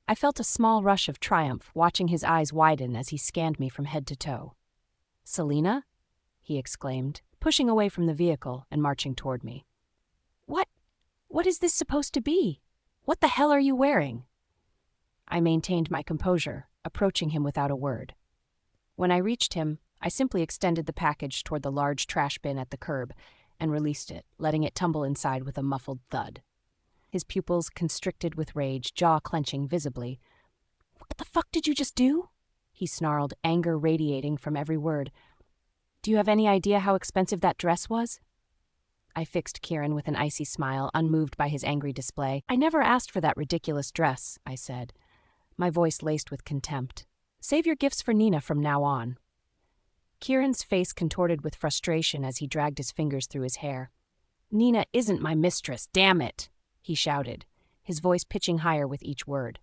I felt a small rush of triumph watching his eyes widen as he scanned me from head to toe. "Selena?" he exclaimed, pushing away from the vehicle and marching toward me. What is this supposed to be? What the hell are you wearing?" I maintained my composure, approaching him without a word. When I reached him, I simply extended the package toward the large trash bin at the curb and released it, letting it tumble inside with a muffled thud. His pupils constricted with rage, jaw clenching visibly. "What the fuck did you just do?" he snarled, anger radiating from every word. "Do you have any idea how expensive that dress was?" I fixed Kieran with an icy smile, unmoved by his angry display. "I never asked for that ridiculous dress," I said, my voice laced with contempt. "Save your gifts for Nina from now on." Kieran's face contorted with frustration as he dragged his fingers through his hair. "Nina isn't my mistress, damn it!" he shouted, his voice pitching higher with each word.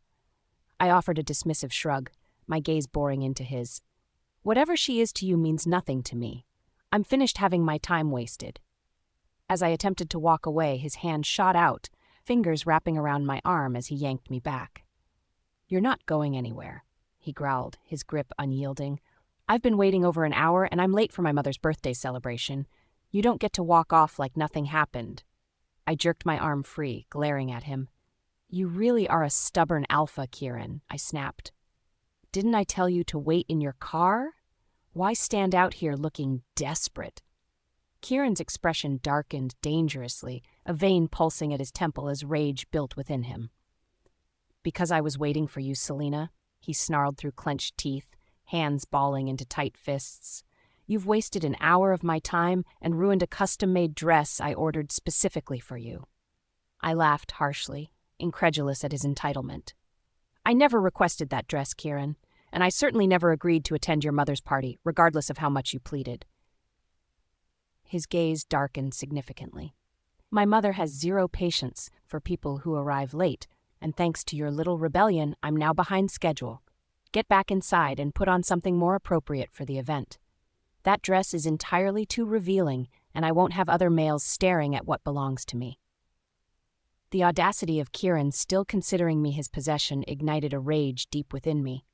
I offered a dismissive shrug, my gaze boring into his. "Whatever she is to you means nothing to me. I'm finished having my time wasted." As I attempted to walk away, his hand shot out, fingers wrapping around my arm as he yanked me back. "You're not going anywhere," he growled, his grip unyielding. "I've been waiting over an hour and I'm late for my mother's birthday celebration. You don't get to walk off like nothing happened." I jerked my arm free, glaring at him. "You really are a stubborn alpha, Kieran," I snapped. "Didn't I tell you to wait in your car? Why stand out here looking desperate?" Kieran's expression darkened dangerously, a vein pulsing at his temple as rage built within him. "Because I was waiting for you, Selena," he snarled through clenched teeth, hands balling into tight fists. "You've wasted an hour of my time and ruined a custom-made dress I ordered specifically for you." I laughed harshly, incredulous at his entitlement. "I never requested that dress, Kieran, and I certainly never agreed to attend your mother's party, regardless of how much you pleaded." His gaze darkened significantly. "My mother has zero patience for people who arrive late, and thanks to your little rebellion, I'm now behind schedule. Get back inside and put on something more appropriate for the event. That dress is entirely too revealing, and I won't have other males staring at what belongs to me." The audacity of Kieran still considering me his possession ignited a rage deep within me.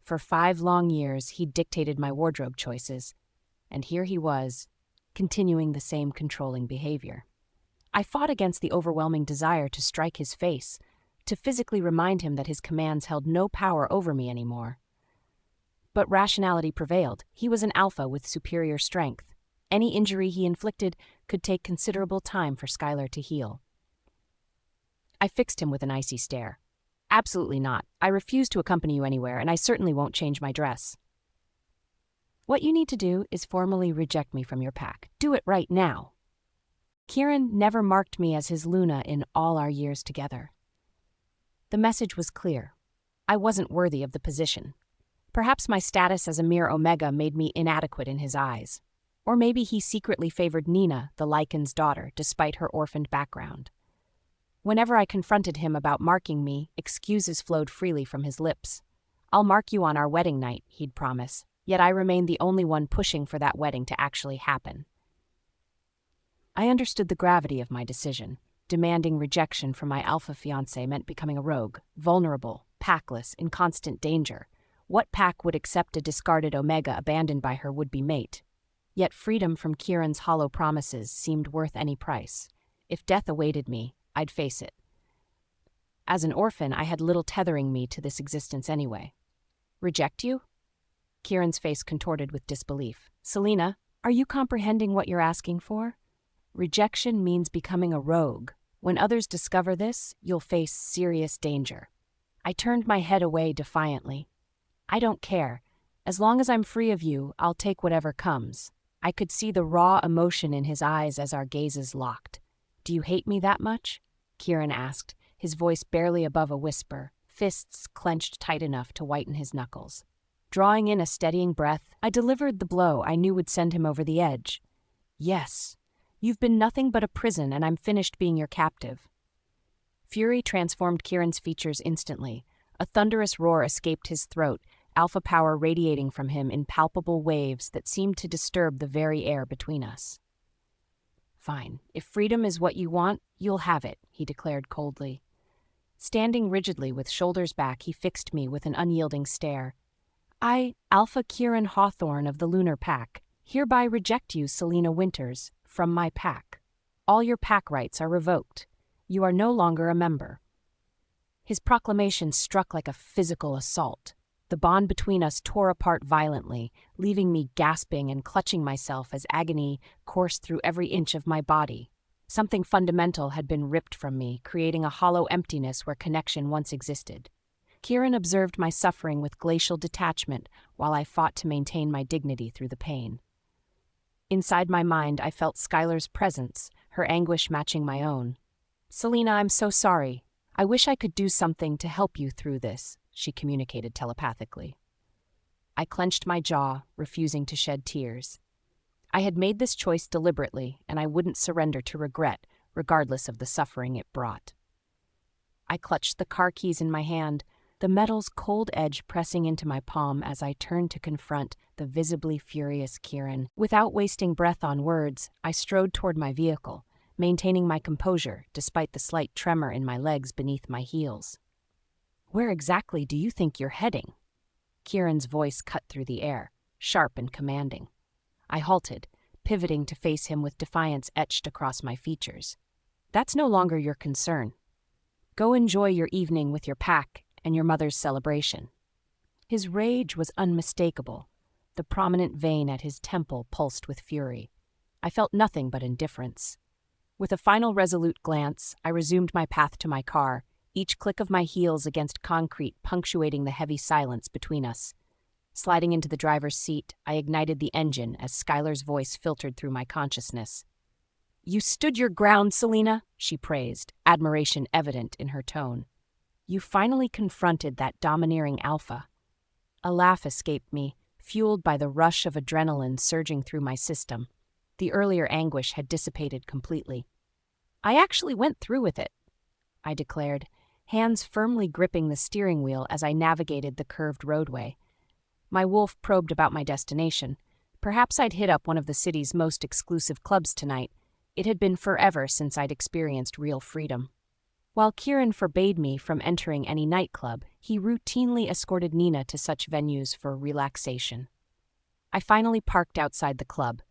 For 5 long years, he'd dictated my wardrobe choices, and here he was, continuing the same controlling behavior. I fought against the overwhelming desire to strike his face, to physically remind him that his commands held no power over me anymore. But rationality prevailed. He was an alpha with superior strength. Any injury he inflicted could take considerable time for Skylar to heal. I fixed him with an icy stare. "Absolutely not. I refuse to accompany you anywhere, and I certainly won't change my dress." "What you need to do is formally reject me from your pack. Do it right now." Kieran never marked me as his Luna in all our years together. The message was clear. I wasn't worthy of the position. Perhaps my status as a mere Omega made me inadequate in his eyes. Or maybe he secretly favored Nina, the Lycan's daughter, despite her orphaned background. Whenever I confronted him about marking me, excuses flowed freely from his lips. "I'll mark you on our wedding night," he'd promise. Yet I remained the only one pushing for that wedding to actually happen. I understood the gravity of my decision. Demanding rejection from my alpha fiancé meant becoming a rogue, vulnerable, packless, in constant danger. What pack would accept a discarded Omega abandoned by her would-be mate? Yet freedom from Kieran's hollow promises seemed worth any price. If death awaited me, I'd face it. As an orphan, I had little tethering me to this existence anyway. "Reject you?" Kieran's face contorted with disbelief. "Selena, are you comprehending what you're asking for? Rejection means becoming a rogue. When others discover this, you'll face serious danger." I turned my head away defiantly. "I don't care. As long as I'm free of you, I'll take whatever comes. I could see the raw emotion in his eyes as our gazes locked. Do you hate me that much? Kieran asked, his voice barely above a whisper, fists clenched tight enough to whiten his knuckles. Drawing in a steadying breath, I delivered the blow I knew would send him over the edge. Yes. You've been nothing but a prison, and I'm finished being your captive. Fury transformed Kieran's features instantly. A thunderous roar escaped his throat, alpha power radiating from him in palpable waves that seemed to disturb the very air between us. Fine. If freedom is what you want, you'll have it, he declared coldly. Standing rigidly with shoulders back, he fixed me with an unyielding stare. I, Alpha Kieran Hawthorne of the Lunar Pack, hereby reject you, Selena Winters, from my pack. All your pack rights are revoked. You are no longer a member. His proclamation struck like a physical assault. The bond between us tore apart violently, leaving me gasping and clutching myself as agony coursed through every inch of my body. Something fundamental had been ripped from me, creating a hollow emptiness where connection once existed. Kieran observed my suffering with glacial detachment while I fought to maintain my dignity through the pain. Inside my mind, I felt Skylar's presence, her anguish matching my own. Selena, I'm so sorry. I wish I could do something to help you through this, she communicated telepathically. I clenched my jaw, refusing to shed tears. I had made this choice deliberately, and I wouldn't surrender to regret, regardless of the suffering it brought. I clutched the car keys in my hand, the metal's cold edge pressing into my palm as I turned to confront the visibly furious Kieran. Without wasting breath on words, I strode toward my vehicle, maintaining my composure despite the slight tremor in my legs beneath my heels. Where exactly do you think you're heading? Kieran's voice cut through the air, sharp and commanding. I halted, pivoting to face him with defiance etched across my features. That's no longer your concern. Go enjoy your evening with your pack and your mother's celebration. His rage was unmistakable. The prominent vein at his temple pulsed with fury. I felt nothing but indifference. With a final resolute glance, I resumed my path to my car, each click of my heels against concrete punctuating the heavy silence between us. Sliding into the driver's seat, I ignited the engine as Skylar's voice filtered through my consciousness. You stood your ground, Selena, she praised, admiration evident in her tone. You finally confronted that domineering alpha. A laugh escaped me, fueled by the rush of adrenaline surging through my system. The earlier anguish had dissipated completely. I actually went through with it, I declared, hands firmly gripping the steering wheel as I navigated the curved roadway. My wolf probed about my destination. Perhaps I'd hit up one of the city's most exclusive clubs tonight. It had been forever since I'd experienced real freedom. While Kieran forbade me from entering any nightclub, he routinely escorted Nina to such venues for relaxation. I finally parked outside the club.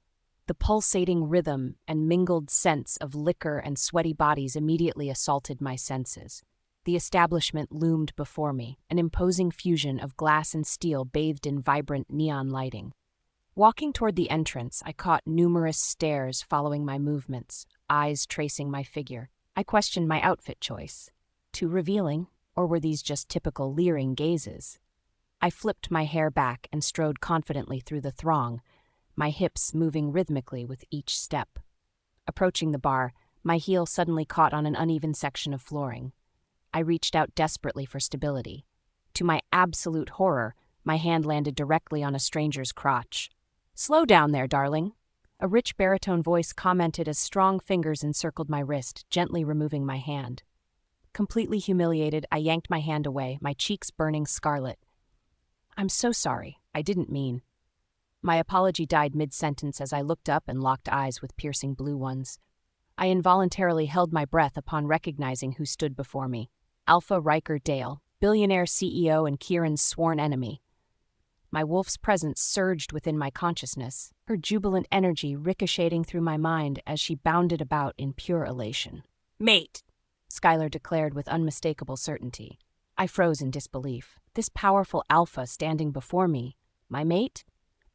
The pulsating rhythm and mingled scents of liquor and sweaty bodies immediately assaulted my senses. The establishment loomed before me, an imposing fusion of glass and steel bathed in vibrant neon lighting. Walking toward the entrance, I caught numerous stares following my movements, eyes tracing my figure. I questioned my outfit choice. Too revealing, or were these just typical leering gazes? I flipped my hair back and strode confidently through the throng, my hips moving rhythmically with each step. Approaching the bar, my heel suddenly caught on an uneven section of flooring. I reached out desperately for stability. To my absolute horror, my hand landed directly on a stranger's crotch. Slow down there, darling. A rich baritone voice commented as strong fingers encircled my wrist, gently removing my hand. Completely humiliated, I yanked my hand away, my cheeks burning scarlet. I'm so sorry. I didn't mean. My apology died mid-sentence as I looked up and locked eyes with piercing blue ones. I involuntarily held my breath upon recognizing who stood before me. Alpha Riker Dale, billionaire CEO and Kieran's sworn enemy. My wolf's presence surged within my consciousness, her jubilant energy ricocheting through my mind as she bounded about in pure elation. Mate, Skylar declared with unmistakable certainty. I froze in disbelief. This powerful alpha standing before me, my mate?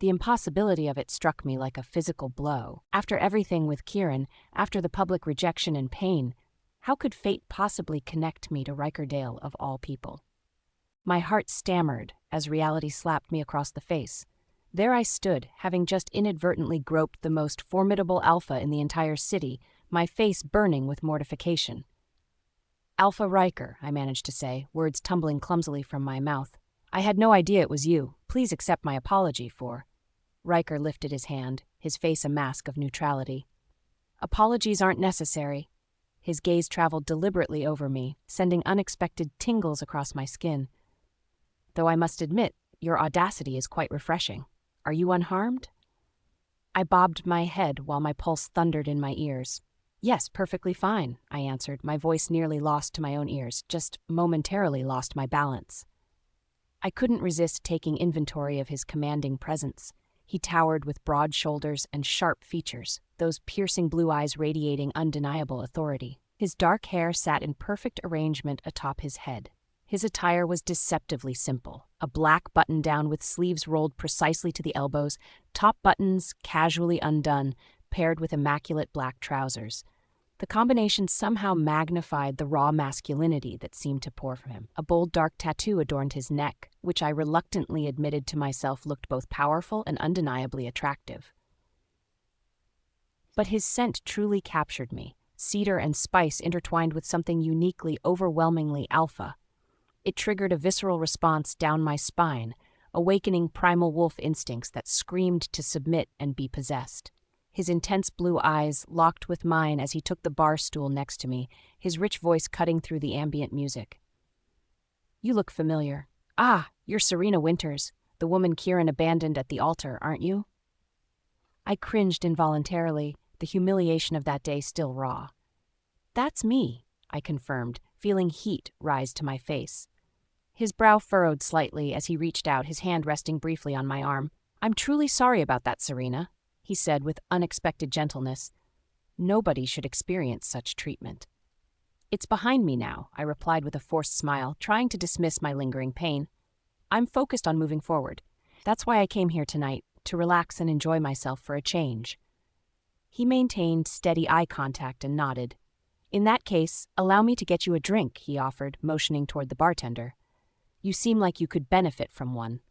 The impossibility of it struck me like a physical blow. After everything with Kieran, after the public rejection and pain, how could fate possibly connect me to Riker Dale of all people? My heart stammered as reality slapped me across the face. There I stood, having just inadvertently groped the most formidable alpha in the entire city, my face burning with mortification. "Alpha Riker," I managed to say, words tumbling clumsily from my mouth. "I had no idea it was you. Please accept my apology for—" Riker lifted his hand, his face a mask of neutrality. "Apologies aren't necessary." His gaze traveled deliberately over me, sending unexpected tingles across my skin. "Though I must admit, your audacity is quite refreshing. Are you unharmed?" I bobbed my head while my pulse thundered in my ears. "Yes, perfectly fine," I answered, my voice nearly lost to my own ears, just momentarily lost my balance. I couldn't resist taking inventory of his commanding presence. He towered with broad shoulders and sharp features, those piercing blue eyes radiating undeniable authority. His dark hair sat in perfect arrangement atop his head. His attire was deceptively simple, a black button-down with sleeves rolled precisely to the elbows, top buttons casually undone, paired with immaculate black trousers. The combination somehow magnified the raw masculinity that seemed to pour from him. A bold dark tattoo adorned his neck, which I reluctantly admitted to myself looked both powerful and undeniably attractive. But his scent truly captured me, cedar and spice intertwined with something uniquely, overwhelmingly alpha. It triggered a visceral response down my spine, awakening primal wolf instincts that screamed to submit and be possessed. His intense blue eyes locked with mine as he took the bar stool next to me, his rich voice cutting through the ambient music. "You look familiar. Ah, you're Serena Winters, the woman Kieran abandoned at the altar, aren't you?" I cringed involuntarily, the humiliation of that day still raw. "That's me," I confirmed, feeling heat rise to my face. His brow furrowed slightly as he reached out, his hand resting briefly on my arm. "I'm truly sorry about that, Serena," he said with unexpected gentleness. "Nobody should experience such treatment." "It's behind me now," I replied with a forced smile, trying to dismiss my lingering pain. "I'm focused on moving forward. That's why I came here tonight, to relax and enjoy myself for a change." He maintained steady eye contact and nodded. "In that case, allow me to get you a drink," he offered, motioning toward the bartender. "You seem like you could benefit from one."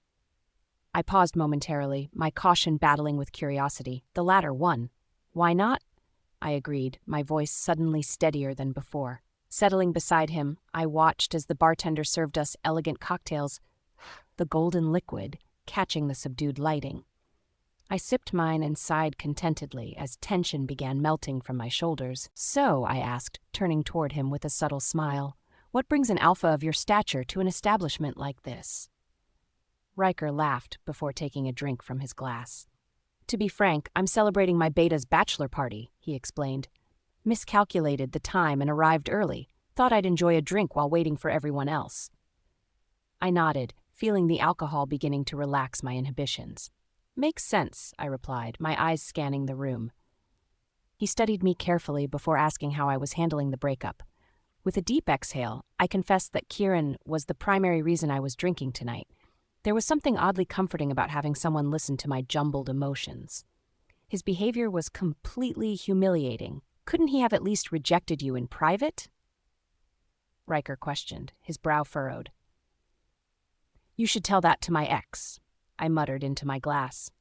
I paused momentarily, my caution battling with curiosity. The latter won. "Why not?" I agreed, my voice suddenly steadier than before. Settling beside him, I watched as the bartender served us elegant cocktails, the golden liquid catching the subdued lighting. I sipped mine and sighed contentedly as tension began melting from my shoulders. "So," I asked, turning toward him with a subtle smile, "what brings an alpha of your stature to an establishment like this?" Riker laughed before taking a drink from his glass. "To be frank, I'm celebrating my beta's bachelor party," he explained. "Miscalculated the time and arrived early. Thought I'd enjoy a drink while waiting for everyone else." I nodded, feeling the alcohol beginning to relax my inhibitions. "Makes sense," I replied, my eyes scanning the room. He studied me carefully before asking how I was handling the breakup. With a deep exhale, I confessed that Kieran was the primary reason I was drinking tonight. There was something oddly comforting about having someone listen to my jumbled emotions. His behavior was completely humiliating. "Couldn't he have at least rejected you in private?" Riker questioned, his brow furrowed. "You should tell that to my ex," I muttered into my glass.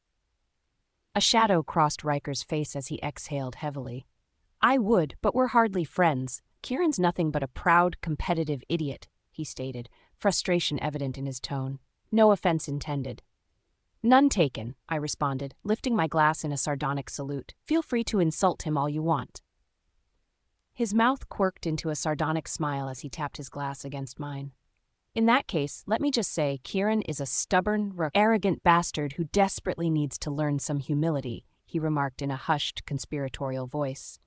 A shadow crossed Riker's face as he exhaled heavily. "I would, but we're hardly friends. Kieran's nothing but a proud, competitive idiot," he stated, frustration evident in his tone. "No offense intended." "None taken," I responded, lifting my glass in a sardonic salute. "Feel free to insult him all you want." His mouth quirked into a sardonic smile as he tapped his glass against mine. "In that case, let me just say Kieran is a stubborn, arrogant bastard who desperately needs to learn some humility," he remarked in a hushed, conspiratorial voice.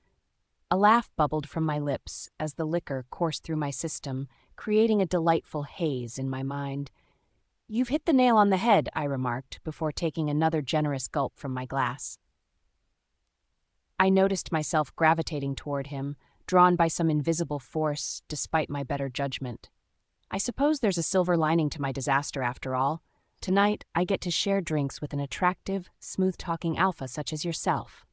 A laugh bubbled from my lips as the liquor coursed through my system, creating a delightful haze in my mind. "You've hit the nail on the head," I remarked, before taking another generous gulp from my glass. I noticed myself gravitating toward him, drawn by some invisible force, despite my better judgment. I suppose there's a silver lining to my disaster after all. Tonight, I get to share drinks with an attractive, smooth-talking alpha such as yourself.